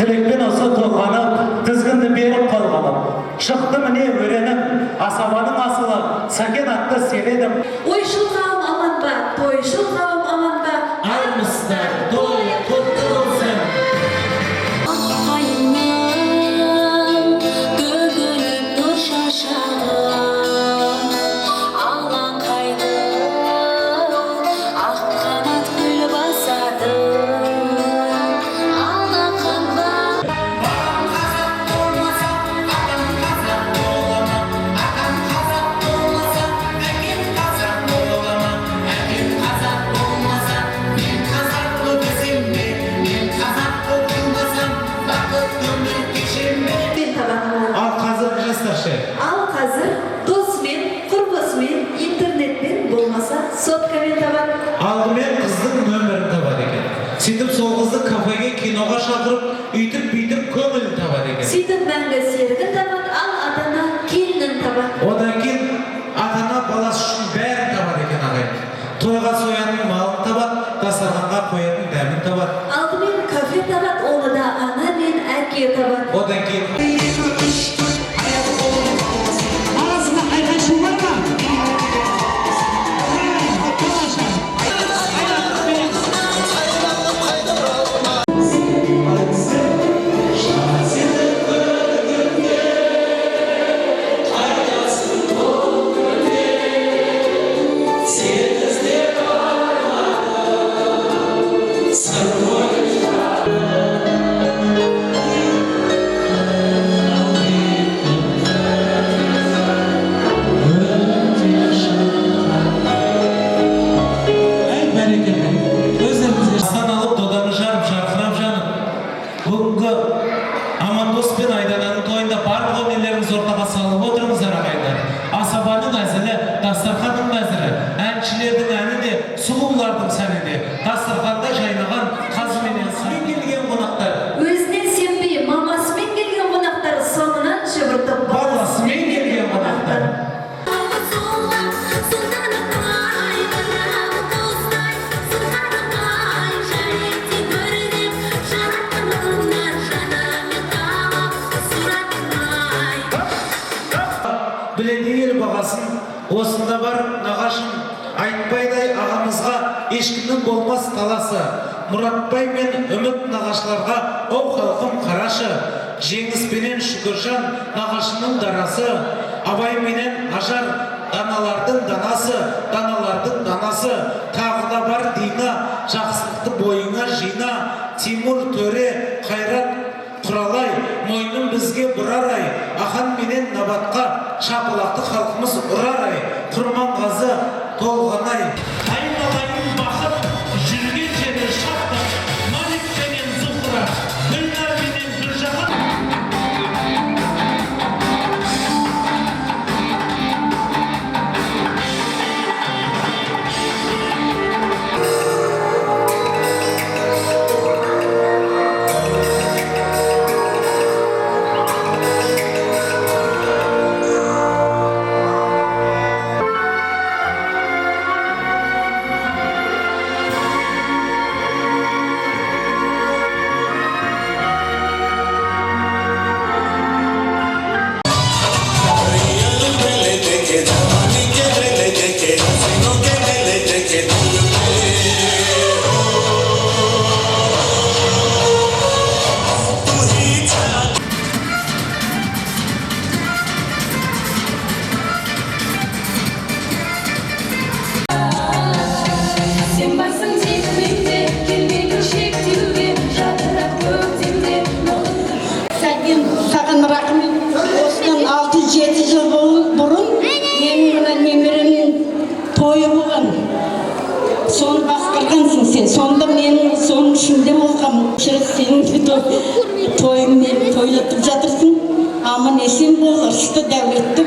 Тілекпен осы толғанып, тізгінді беріп қалғаным. Шықты міне өреніп, асабаның асылы, сәкен атты селедім. Ойшыл қауым аман ба, тойшыл қауым аман ба, Армысыздар, той құтты болсын. Ал қазір досымен, құрбысымен, интернетпен болмаса соткамен табады. Алдымен қыздың нөмірін табады екен. Сөйтіп сол қызды кафеге, киноға шақырып, үйтіп көңілін табады екен. Сөйтіп мәңгі серігін табады, ал ата-ана келінін табады. Одан кейін ата-ана баласы үшін бәрін табады екен ағайын. Тойға соянның малын табады, дастарханға қоятын дәмін табады. Алдымен кафе табады, оны да ана мен әке табады. Одан кейін Амандос пен Айдананың тойында барлық өнерлеріңіз ортаға салып отырыңыздар ағайындар. Асабаның әзілі, дастарханның мәзірі, әншілердің әні де, сұлулардың сәні де, дастарханда жайнаған қазыменен сайын келген қонақтар. Өзіне сенбей, мамасымен келген қонақтар, соңынан шыбыртып баласымен келген қонақтар. Біледі ел бағасын, осында бар нағашым, айтбайдай ағамызға ешкімнің болмас таласы. Мұратбай мен үміт нағашыларға, оу халқым қарашы, жеңіспенен Шүкіржан нағашының дарасы, Абай менен Ажар даналардың данасы, даналардың данасы, тағы да бар Дина, жақсылықты бойыңа жина, Тимур төре, Қайрат Құралай, мойным бізге бұрарай, ахан менен Набатқа, шапылақты халқымыз ұрарай, Құрманғазы толғанай. Айналайын бақыт, жүрген жері шаттық, Малик менен Зухра, Гүлнар менен Гүлжахан. Саған рахмет. Осыдан 6-7 жыл бұрын менің немеремнің тойы болған. Соны басқарғансың сен. Сонда менің соның ішінде болғам. Сенің тойыңмен тойлатып жатырсың. Аман есен бол, ырысты дәулетті